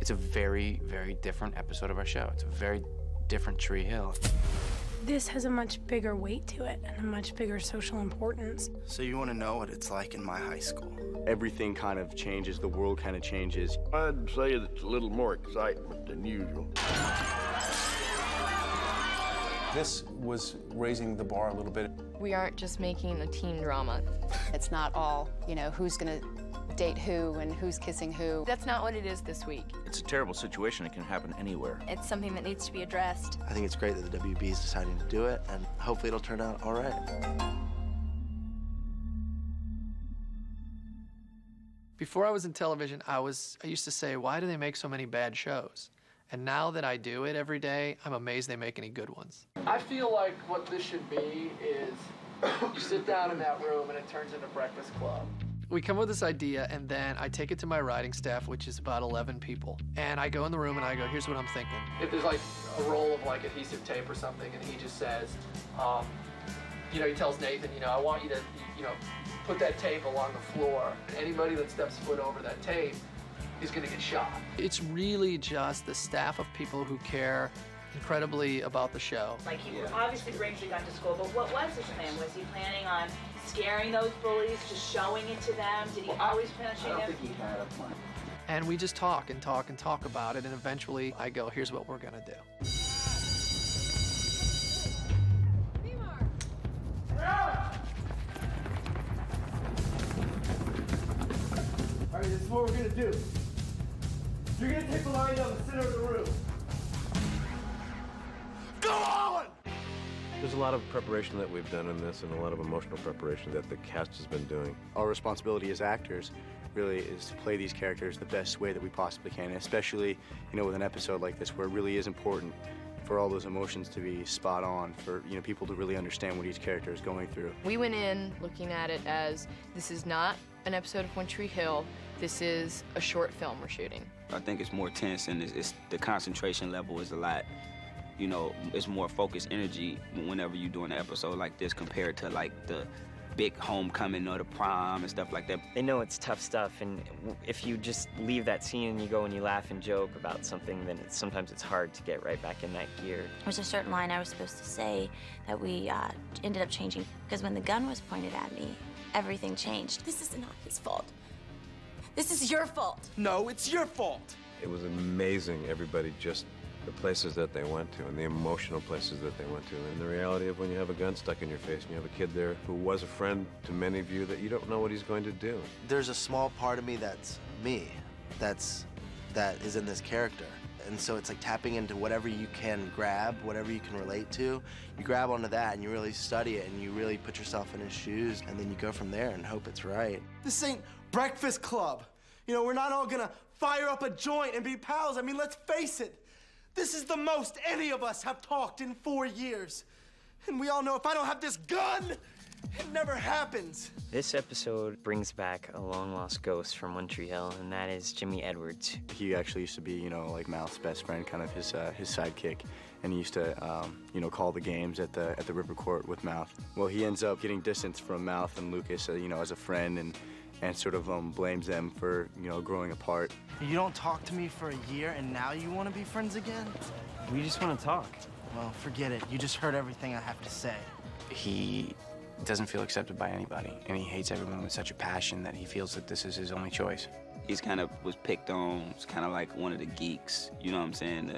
It's a very, very different episode of our show. It's a very different Tree Hill. This has a much bigger weight to it and a much bigger social importance. So you want to know what it's like in my high school? Everything kind of changes, the world kind of changes. I'd say it's a little more excitement than usual. This was raising the bar a little bit. We aren't just making a teen drama. It's not all, you know, who's gonna date who and who's kissing who. That's not what it is this week. It's a terrible situation. It can happen anywhere. It's something that needs to be addressed. I think it's great that the WB is deciding to do it, and hopefully it'll turn out all right. Before I was in television, I used to say, why do they make so many bad shows? And now that I do it every day, I'm amazed they make any good ones. I feel like what this should be is you sit down in that room and it turns into Breakfast Club. We come with this idea, and then I take it to my writing staff, which is about 11 people. And I go in the room and I go, here's what I'm thinking. If there's like a roll of like adhesive tape or something, and he just says, you know, he tells Nathan, you know, I want you to, you know, put that tape along the floor, and anybody that steps foot over that tape is gonna get shot. It's really just the staff of people who care incredibly about the show. Like, he obviously brings the gun to school, but what was his plan? Was he planning on scaring those bullies, just showing it to them? Did he always plan on shooting them? I don't think he had a plan. And we just talk and talk and talk about it, and eventually I go, here's what we're gonna do. All right, this is what we're gonna do. You're gonna take a line down the center of the room. Go on! There's a lot of preparation that we've done in this and a lot of emotional preparation that the cast has been doing. Our responsibility as actors really is to play these characters the best way that we possibly can, especially, you know, with an episode like this where it really is important for all those emotions to be spot on, for, you know, people to really understand what each character is going through. We went in looking at it as, this is not an episode of One Tree Hill, this is a short film we're shooting. I think it's more tense, and it's the concentration level is a lot, you know, it's more focused energy whenever you're doing an episode like this compared to like the big homecoming or the prom and stuff like that. They know it's tough stuff, and if you just leave that scene and you go and you laugh and joke about something, then sometimes it's hard to get right back in that gear. There's a certain line I was supposed to say that we ended up changing, because when the gun was pointed at me, everything changed. This is not his fault. This is your fault. No, it's your fault. It was amazing, everybody, just the places that they went to and the emotional places that they went to, and the reality of when you have a gun stuck in your face and you have a kid there who was a friend to many of you that you don't know what he's going to do. There's a small part of me that's me, that is in this character. And so it's like tapping into whatever you can grab, whatever you can relate to. You grab onto that and you really study it and you really put yourself in his shoes, and then you go from there and hope it's right. This ain't Breakfast Club. You know, we're not all gonna fire up a joint and be pals. I mean, let's face it. This is the most any of us have talked in 4 years. And we all know if I don't have this gun, it never happens. This episode brings back a long-lost ghost from One Tree Hill, and that is Jimmy Edwards. He actually used to be, you know, like Mouth's best friend, kind of his sidekick, and he used to, you know, call the games at the River Court with Mouth. Well, he ends up getting distance from Mouth and Lucas, you know, as a friend, and sort of blames them for, you know, growing apart. You don't talk to me for a year and now you want to be friends again? We just want to talk. Well, forget it. You just heard everything I have to say. He doesn't feel accepted by anybody, and he hates everyone with such a passion that he feels that this is his only choice. He's kind of was picked on, he's kind of like one of the geeks, you know what I'm saying?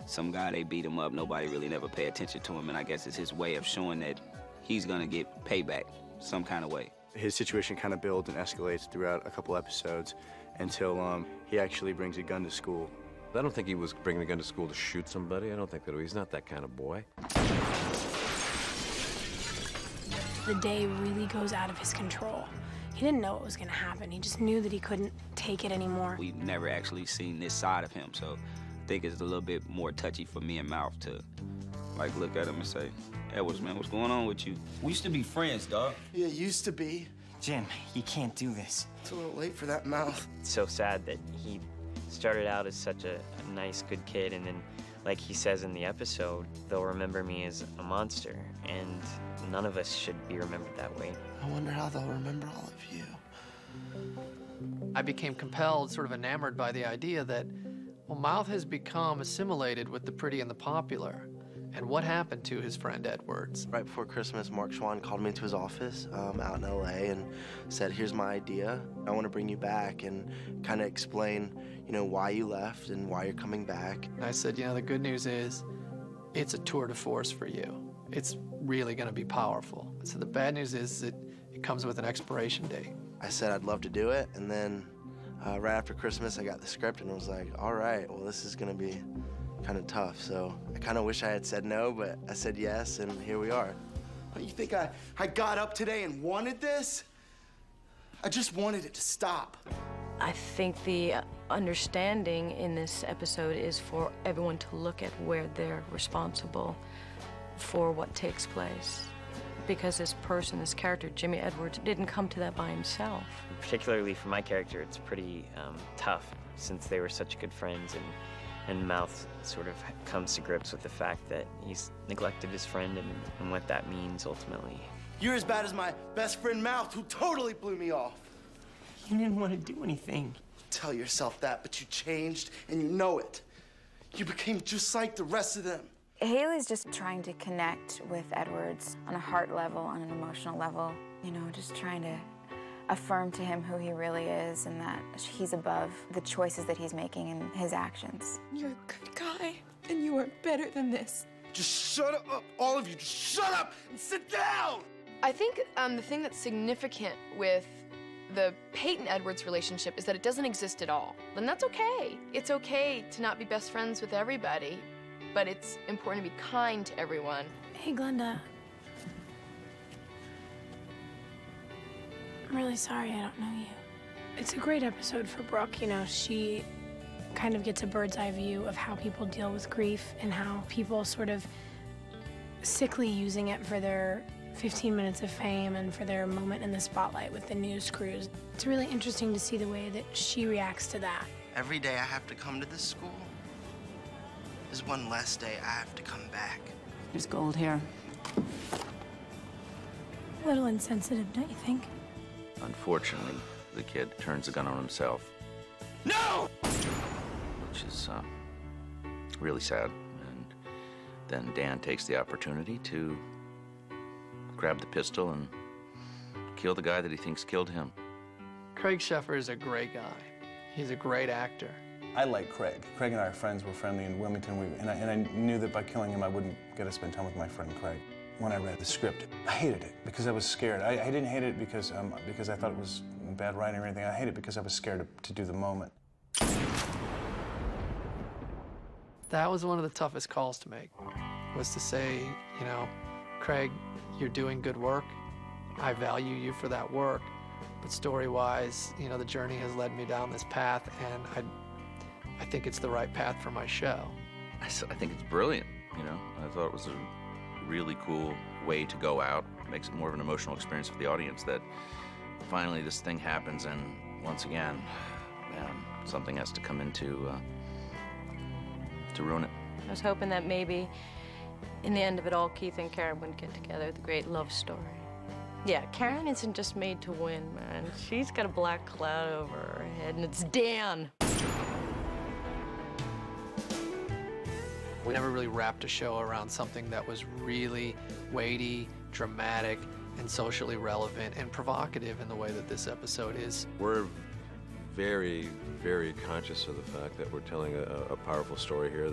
Some guy, they beat him up, nobody really never pay attention to him, and I guess it's his way of showing that he's gonna get payback some kind of way. His situation kind of builds and escalates throughout a couple episodes until he actually brings a gun to school. I don't think he was bringing a gun to school to shoot somebody. I don't think that he's not that kind of boy. The day really goes out of his control. He didn't know what was gonna happen. He just knew that he couldn't take it anymore. We've never actually seen this side of him, so I think it's a little bit more touchy for me and Mouth to, like, look at him and say, Edwards, man, what's going on with you? We used to be friends, dog. Yeah, used to be. Jim, you can't do this. It's a little late for that, Mouth. It's so sad that he started out as such a nice, good kid, and then, like he says in the episode, they'll remember me as a monster, and none of us should be remembered that way. I wonder how they'll remember all of you. I became compelled, sort of enamored by the idea that Well, Mouth has become assimilated with the pretty and the popular. And what happened to his friend Edwards? Right before Christmas, Mark Schwann called me into his office out in LA and said, here's my idea. I want to bring you back and kind of explain, you know, why you left and why you're coming back. And I said, you know, the good news is it's a tour de force for you. It's really going to be powerful. So the bad news is that it comes with an expiration date. I said I'd love to do it, and then right after Christmas, I got the script and was like, all right, well, this is going to be kind of tough. So I kind of wish I had said no, but I said yes, and here we are. You think I got up today and wanted this? I just wanted it to stop. I think the understanding in this episode is for everyone to look at where they're responsible for what takes place. Because this person, this character, Jimmy Edwards, didn't come to that by himself. Particularly for my character, it's pretty tough since they were such good friends, and Mouth sort of comes to grips with the fact that he's neglected his friend and what that means ultimately. You're as bad as my best friend Mouth, who totally blew me off. You didn't want to do anything. Tell yourself that, but you changed, and you know it. You became just like the rest of them. Haley's just trying to connect with Edwards on a heart level, on an emotional level. You know, just trying to affirm to him who he really is and that he's above the choices that he's making and his actions. You're a good guy, and you are better than this. Just shut up, all of you, just shut up and sit down! I think the thing that's significant with the Peyton-Edwards relationship is that it doesn't exist at all. And that's okay. It's okay to not be best friends with everybody, but it's important to be kind to everyone. Hey, Glenda. I'm really sorry I don't know you. It's a great episode for Brooke. You know, she kind of gets a bird's eye view of how people deal with grief and how people sort of sickly using it for their 15 minutes of fame and for their moment in the spotlight with the news crews. It's really interesting to see the way that she reacts to that. Every day I have to come to this school is one less day I have to come back. There's gold here. A little insensitive, don't you think? Unfortunately, the kid turns the gun on himself. No! Which is really sad. And then Dan takes the opportunity to grab the pistol and kill the guy that he thinks killed him. Craig Sheffer is a great guy. He's a great actor. I like Craig. Craig and I are friends. We're friendly in Wilmington. And I knew that by killing him, I wouldn't get to spend time with my friend Craig. When I read the script, I hated it because I was scared. I didn't hate it because I thought it was bad writing or anything. I hated it because I was scared to do the moment. That was one of the toughest calls to make, was to say, you know, Craig, you're doing good work. I value you for that work. But story-wise, you know, the journey has led me down this path, and I think it's the right path for my show. I think it's brilliant, you know. I thought it was a really cool way to go out. It makes it more of an emotional experience for the audience that finally this thing happens, and once again, man, something has to come in to ruin it. I was hoping that maybe in the end of it all, Keith and Karen would get together, the great love story. Yeah, Karen isn't just made to win, man. She's got a black cloud over her head, and it's Dan. We never really wrapped a show around something that was really weighty, dramatic, and socially relevant and provocative in the way that this episode is. We're very, very conscious of the fact that we're telling a powerful story here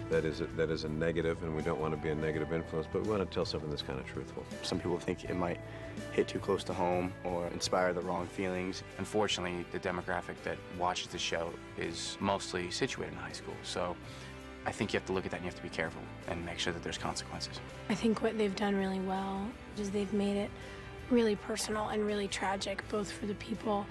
that is a negative, and we don't want to be a negative influence, but we want to tell something that's kind of truthful. Some people think it might hit too close to home or inspire the wrong feelings. Unfortunately, the demographic that watches the show is mostly situated in high school, so I think you have to look at that and you have to be careful and make sure that there's consequences. I think what they've done really well is they've made it really personal and really tragic, both for the people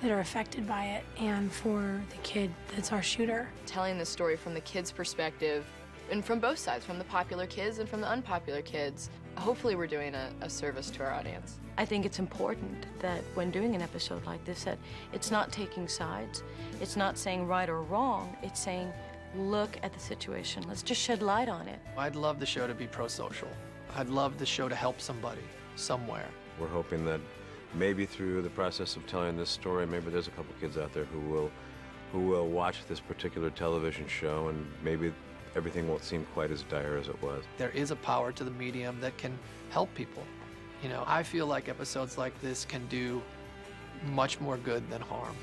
that are affected by it and for the kid that's our shooter. Telling the story from the kids' perspective, and from both sides, from the popular kids and from the unpopular kids. Hopefully we're doing a service to our audience. I think it's important that when doing an episode like this, that it's not taking sides, it's not saying right or wrong, it's saying, look at the situation, let's just shed light on it. I'd love the show to be pro-social. I'd love the show to help somebody, somewhere. We're hoping that maybe through the process of telling this story, maybe there's a couple kids out there who will who will watch this particular television show, and maybe everything won't seem quite as dire as it was. There is a power to the medium that can help people. You know, I feel like episodes like this can do much more good than harm.